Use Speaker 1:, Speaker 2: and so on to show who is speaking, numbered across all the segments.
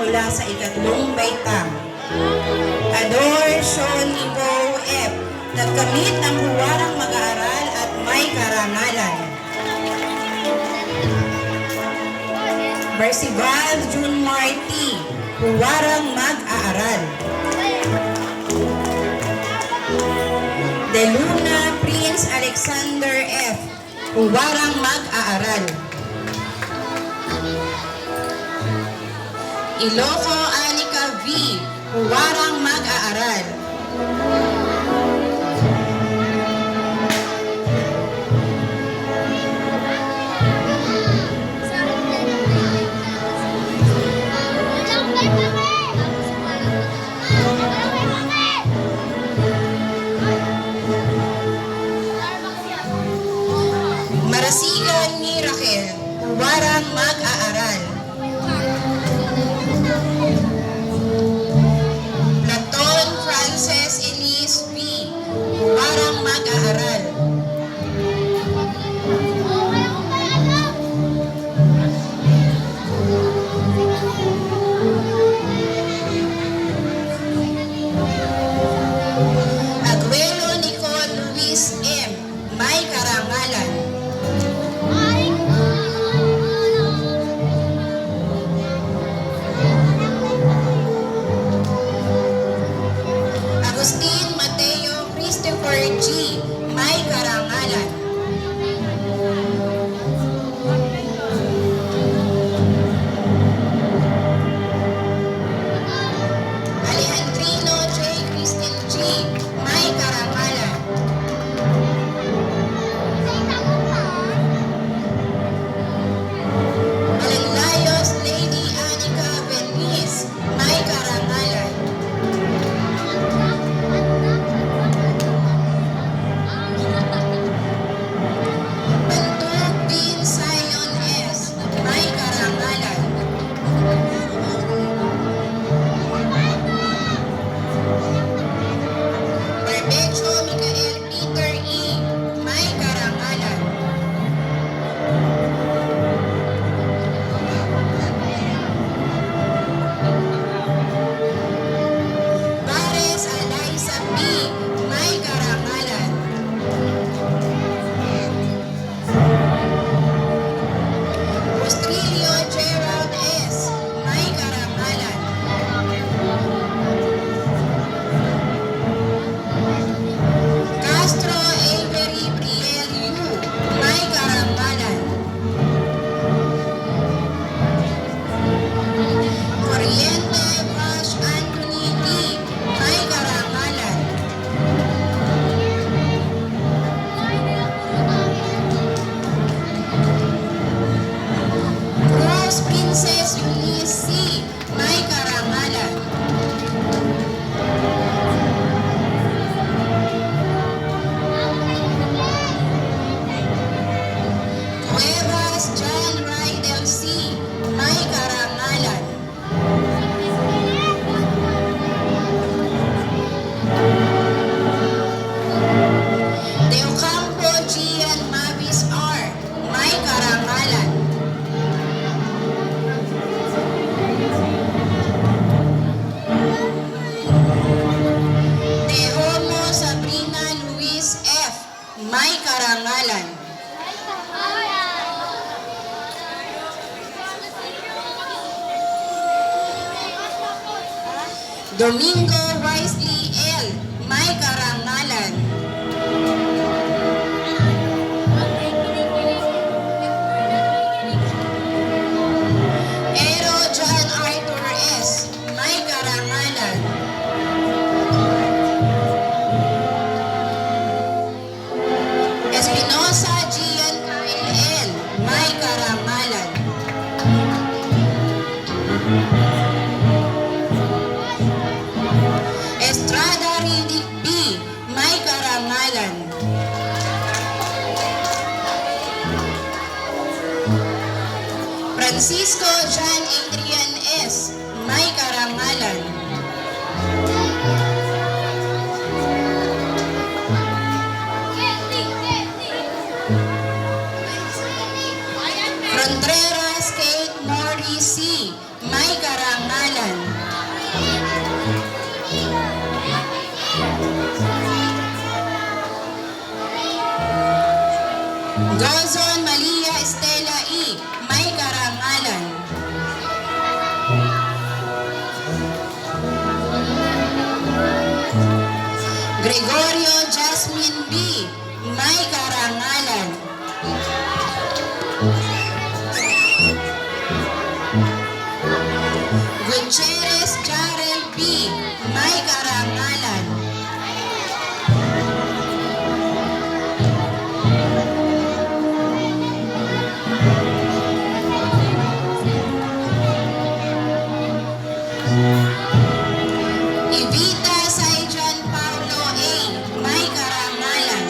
Speaker 1: mula sa ikatlong baitang. Adore Sean Ibo F. Nagkamit ng huwarang mag-aaral at may karangalan. Percival June Marty, huwarang mag-aaral. De Luna Prince Alexander F. Huwarang mag-aaral. Iloco Anika V. Huwarang mag-aaral. Marasigan Miracle, huwarang mag-aaral. Platon Frances Elise V, huwarang mag-aaral. Aguelo Nicole Luis M, may karangalan. Agustin Mateo Christopher G, may karangalan. Alejandrino J. Christine G, may karangalan. Alenlayos Lady Anika Venice, may karangalan. Bantog Bin Zion S, may karangalan. Perpetuo Micael Peter E, may karangalan. Pares Eliza P, may karangalan. Ostrilio Gerald S, may karangalan. Castro Avery Briel U, may karangalan. Corriente Vash Anthony D, may karangalan. Cruz Princess Eunice C, may karangalan. Cuevas John Rydell C, may karangalan. De Ocampo Gian Mavis R, may karangalan. De Homo Sabrina Luis F, may karangalan. Domingo Wisely L, may karangalan. Ero John Arthur S, may karangalan. Espinosa Gian Kyle L, may karangalan. Estrada Riddick B, may karangalan. Francisco John Adrian S, may karangalan. Contreras Kate Mori Valerie C. May karangalan. Gozon Malia Estela E. May karangalan. Gregorio Jasmine B. May karangalan. Gutierrez Jarel B. May karangalan. Evita Saijan Paulo A. May karangalan.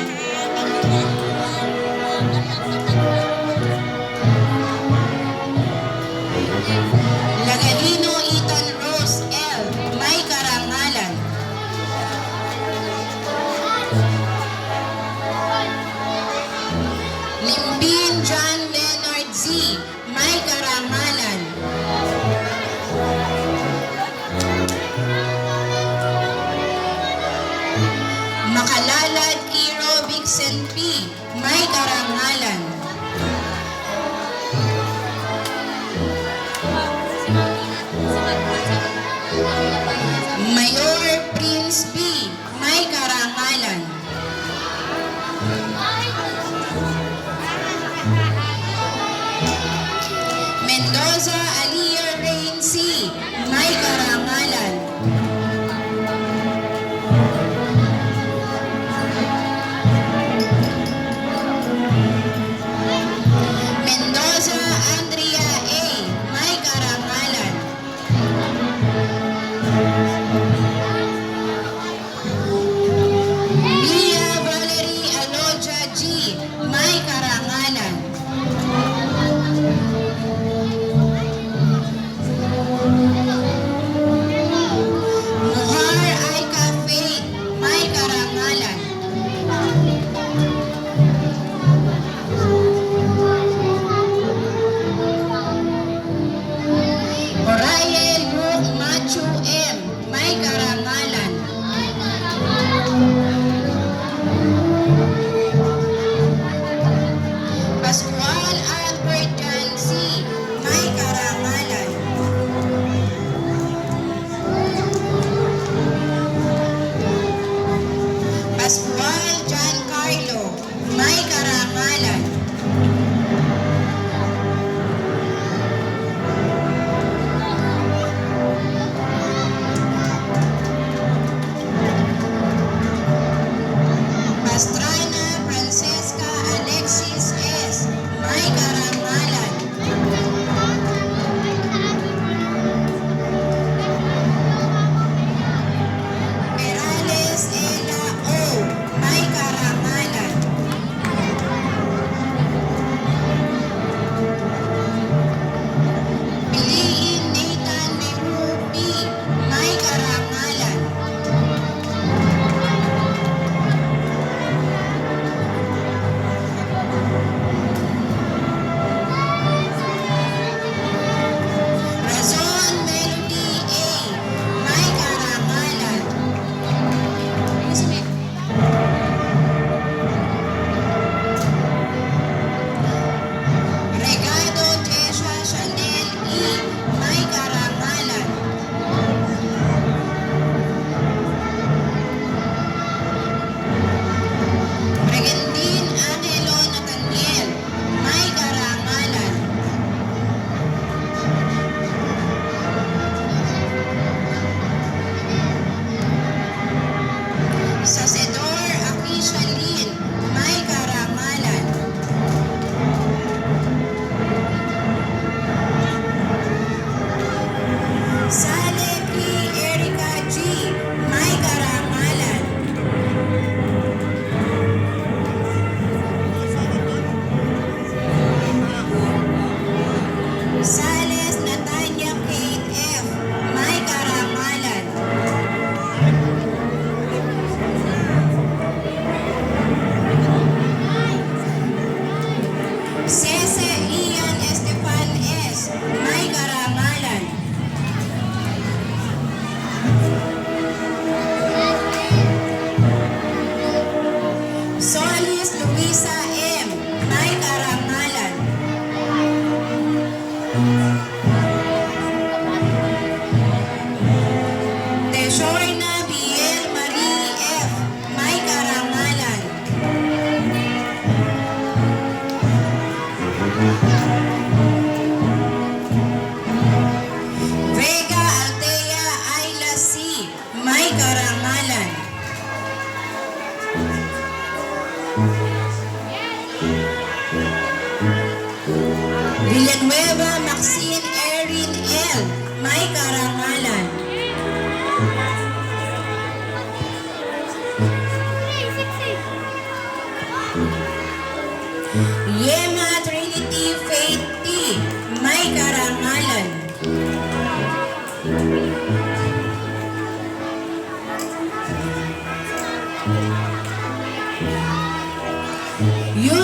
Speaker 1: Lagalino Ethan Rose L. May karangalan. Limbin John Leonard Z. May karangalan. Makalalad Kiro Vixen P. May karangalan. Mayor Prince B. May karangalan. Mendoza Aliyah Rain C. May karangalan. Mendoza Andrea A. May karangalan. Mia Valerie Aloja G. May karangalan.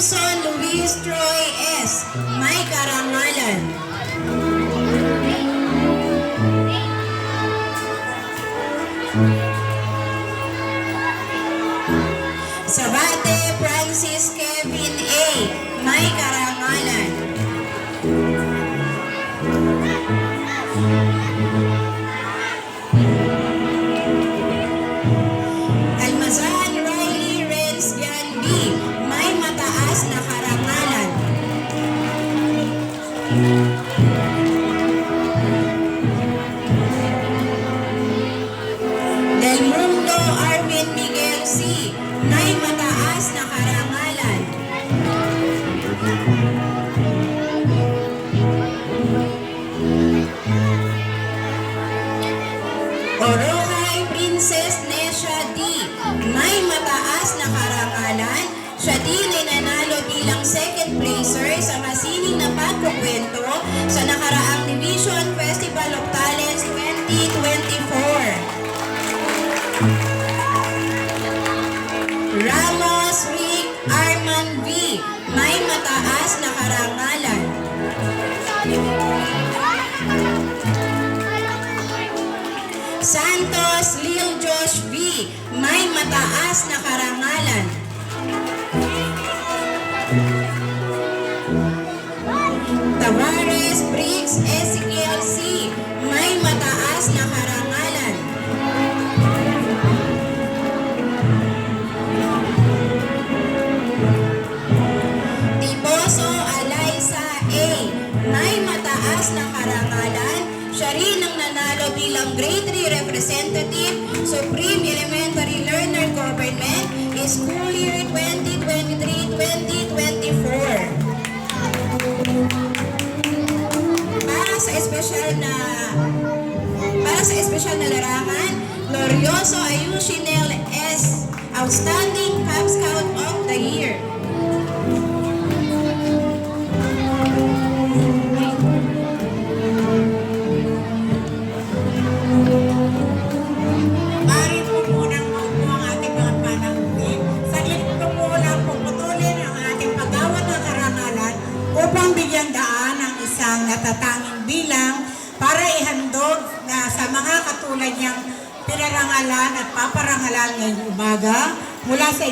Speaker 1: Luzon Luis Troy S. May karangalan. Sabate Francis Kevin A. May karangalan. Almazan Riley Renz Jan B. May mataas na karangalan. Del Mundo Arvin Miguel C. May mataas na karangalan. Orohay Princess Nesha D. May mataas na karangalan. Siya din ay nanalo bilang second placer sa masining na pagkukwento sa nakaraang Division Festival of Talents 2024. Ramos Rick Arman V. May mataas na karangalan. Santos Lil Josh V. May mataas na karangalan. Tavares Briggs Ezekiel C. May mataas na karangalan. Tiboso Alaysa A. May mataas na karangalan. Siya rin ang nanalo bilang Grade 3 Representative, Supreme Elementary Learner Government, School Year 2023-2024. Para sa espesyal na larangan, Glorioso Ayusinel S. Outstanding Cub Scout of the Year.
Speaker 2: Maaari po munang maupo ang ating mga panauhin. Saglit po muna puputulin ang ating pag-awat ng karangalan upang bigyan daan ang isang natatanging bilang para ihandog na sa mga katulad niyang pinarangalan at paparangalan ngayong umaga mula sa